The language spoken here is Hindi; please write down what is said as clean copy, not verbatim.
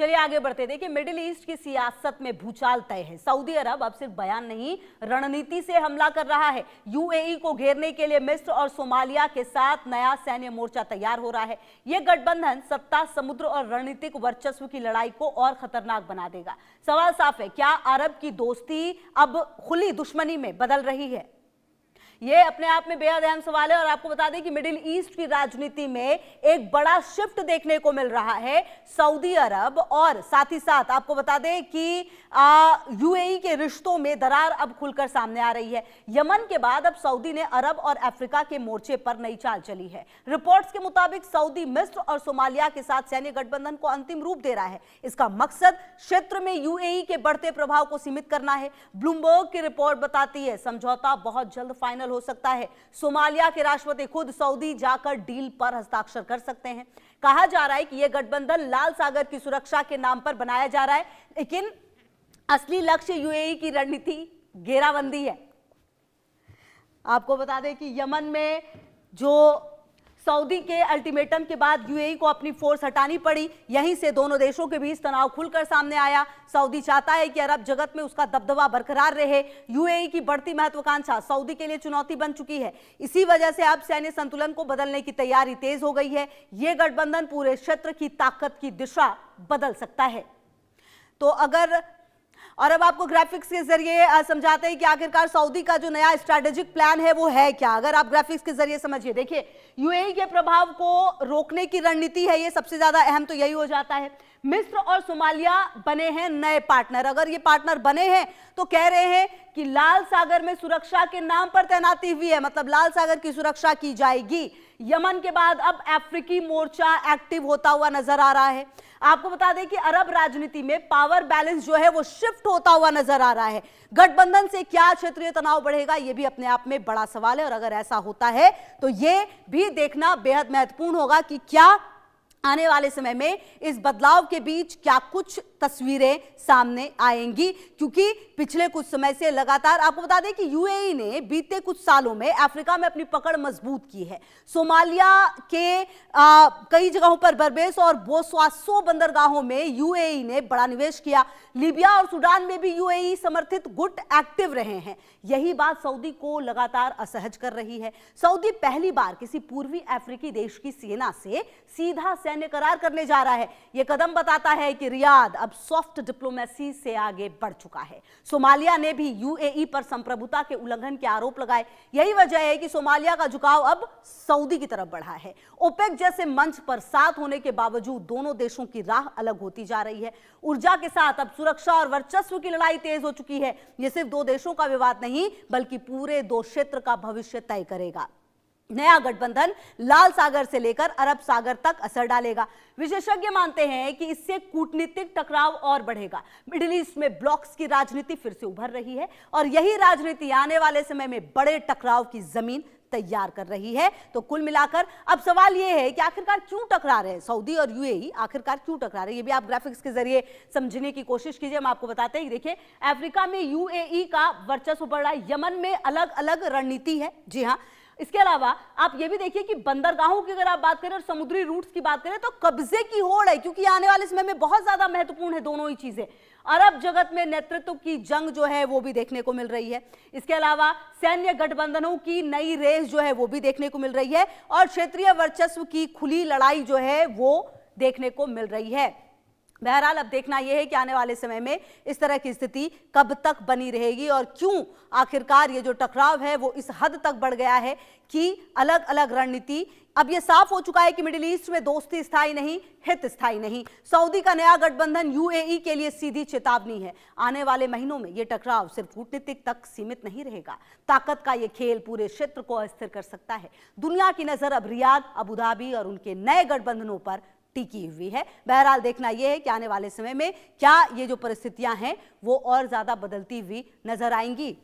चलिए आगे बढ़ते। देखिए, मिडिल ईस्ट की सियासत में भूचाल तय है। सऊदी अरब अब सिर्फ बयान नहीं, रणनीति से हमला कर रहा है। यूएई को घेरने के लिए मिस्र और सोमालिया के साथ नया सैन्य मोर्चा तैयार हो रहा है। यह गठबंधन सत्ता, समुद्र और रणनीतिक वर्चस्व की लड़ाई को और खतरनाक बना देगा। सवाल साफ है, क्या अरब की दोस्ती अब खुली दुश्मनी में बदल रही है? ये अपने आप में बेहद अहम सवाल है। और आपको बता दें कि मिडिल ईस्ट की राजनीति में एक बड़ा शिफ्ट देखने को मिल रहा है। सऊदी अरब और साथ ही साथ आपको बता दें कि यूएई के रिश्तों में दरार अब खुलकर सामने आ रही है। यमन के बाद अब सऊदी ने अरब और अफ्रीका के मोर्चे पर नई चाल चली है। रिपोर्ट्स के मुताबिक सऊदी मिस्र और सोमालिया के साथ सैन्य गठबंधन को अंतिम रूप दे रहा है। इसका मकसद क्षेत्र में यूएई के बढ़ते प्रभाव को सीमित करना है। ब्लूमबर्ग की रिपोर्ट बताती है समझौता बहुत जल्द फाइनल हो सकता है। सोमालिया के राष्ट्रपति खुद सऊदी जाकर डील पर हस्ताक्षर कर सकते हैं। कहा जा रहा है कि यह गठबंधन लाल सागर की सुरक्षा के नाम पर बनाया जा रहा है, लेकिन असली लक्ष्य यूएई की रणनीति घेराबंदी है। आपको बता दें कि यमन में जो सऊदी के अल्टीमेटम के बाद यूएई को अपनी फोर्स हटानी पड़ी, यहीं से दोनों देशों के बीच तनाव खुलकर सामने आया। सऊदी चाहता है कि अरब जगत में उसका दबदबा बरकरार रहे। यूएई की बढ़ती महत्वाकांक्षा सऊदी के लिए चुनौती बन चुकी है। इसी वजह से अब सैन्य संतुलन को बदलने की तैयारी तेज हो गई है। यह गठबंधन पूरे क्षेत्र की ताकत की दिशा बदल सकता है। तो और अब आपको ग्राफिक्स के जरिए समझाते हैं कि आखिरकार सऊदी का जो नया स्ट्रैटेजिक प्लान है वो है क्या। अगर आप ग्राफिक्स के जरिए समझिए, देखिए, यूएई के प्रभाव को रोकने की रणनीति है, ये सबसे ज्यादा अहम तो यही हो जाता है। मिस्र और सोमालिया बने हैं नए पार्टनर। अगर ये पार्टनर बने हैं तो कह रहे हैं कि लाल सागर में सुरक्षा के नाम पर तैनाती हुई है, मतलब लाल सागर की सुरक्षा की जाएगी। यमन के बाद अब अफ्रीकी मोर्चा एक्टिव होता हुआ नजर आ रहा है। आपको बता दें कि अरब राजनीति में पावर बैलेंस जो है वो शिफ्ट होता हुआ नजर आ रहा है। गठबंधन से क्या क्षेत्रीय तनाव बढ़ेगा, यह भी अपने आप में बड़ा सवाल है। और अगर ऐसा होता है तो यह भी देखना बेहद महत्वपूर्ण होगा कि क्या आने वाले समय में इस बदलाव के बीच क्या कुछ तस्वीरें सामने आएंगी, क्योंकि पिछले कुछ समय से लगातार आपको बता दें कि यूएई ने बीते कुछ सालों में अफ्रीका में अपनी पकड़ मजबूत की है। सोमालिया के कई जगहों पर बर्बेस और बोस्वासो बंदरगाहों में यूएई ने बड़ा निवेश किया। लीबिया और सूडान में भी यूएई समर्थित गुट एक्टिव रहे हैं। यही बात सऊदी को लगातार असहज कर रही है। सऊदी पहली बार किसी पूर्वी अफ्रीकी देश की सेना से सीधा सैन्य करार करने जा रहा है। यह कदम बताता है कि रियाद अब सॉफ्ट डिप्लोमेसी से आगे बढ़ चुका है। सोमालिया ने भी यूएई पर संप्रभुता के उल्लंघन के आरोप लगाए। यही वजह है कि सोमालिया का झुकाव अब सऊदी की तरफ बढ़ा है। ओपेक जैसे मंच पर साथ होने के बावजूद दोनों देशों की राह अलग होती जा रही है। ऊर्जा के साथ अब सुरक्षा और वर्चस्व की लड़ाई तेज हो चुकी है। यह सिर्फ दो देशों का विवाद नहीं, बल्कि पूरे दो क्षेत्र का भविष्य तय करेगा। नया गठबंधन लाल सागर से लेकर अरब सागर तक असर डालेगा। विशेषज्ञ मानते हैं कि इससे कूटनीतिक टकराव और बढ़ेगा। मिडिल ईस्ट में ब्लॉक्स की राजनीति फिर से उभर रही है और यही राजनीति आने वाले समय में बड़े टकराव की जमीन तैयार कर रही है। तो कुल मिलाकर अब सवाल यह है कि आखिरकार क्यों टकरा रहे हैं सऊदी और यूएई, आखिरकार क्यों टकरा रहे हैं, ये भी आप ग्राफिक्स के जरिए समझने की कोशिश कीजिए। हम आपको बताते हैं, देखिए, अफ्रीका में यूएई का वर्चस्व बढ़ रहा है। यमन में अलग अलग रणनीति है। जी हाँ, इसके अलावा आप ये भी देखिए कि बंदरगाहों की अगर आप बात करें और समुद्री रूट्स की बात करें तो कब्जे की होड़ है, क्योंकि आने वाले समय में बहुत ज्यादा महत्वपूर्ण है दोनों ही चीजें। अरब जगत में नेतृत्व की जंग जो है वो भी देखने को मिल रही है। इसके अलावा सैन्य गठबंधनों की नई रेस जो है वो भी देखने को मिल रही है और क्षेत्रीय वर्चस्व की खुली लड़ाई जो है वो देखने को मिल रही है। बहरहाल अब देखना यह है कि आने वाले समय में इस तरह की स्थिति कब तक बनी रहेगी और क्यों आखिरकार ये जो टकराव है वो इस हद तक बढ़ गया है कि अलग अलग रणनीति। अब यह साफ हो चुका है कि मिडिल ईस्ट में दोस्ती स्थायी नहीं, हित स्थायी नहीं। सऊदी का नया गठबंधन यूएई के लिए सीधी चेतावनी है। आने वाले महीनों में यह टकराव सिर्फ कूटनीतिक तक सीमित नहीं रहेगा। ताकत का यह खेल पूरे क्षेत्र को अस्थिर कर सकता है। दुनिया की नजर अब रियाद, अबू धाबी और उनके नए गठबंधनों पर टिकी हुई है। बहरहाल देखना यह है कि आने वाले समय में क्या ये जो परिस्थितियां हैं वो और ज्यादा बदलती हुई नजर आएंगी।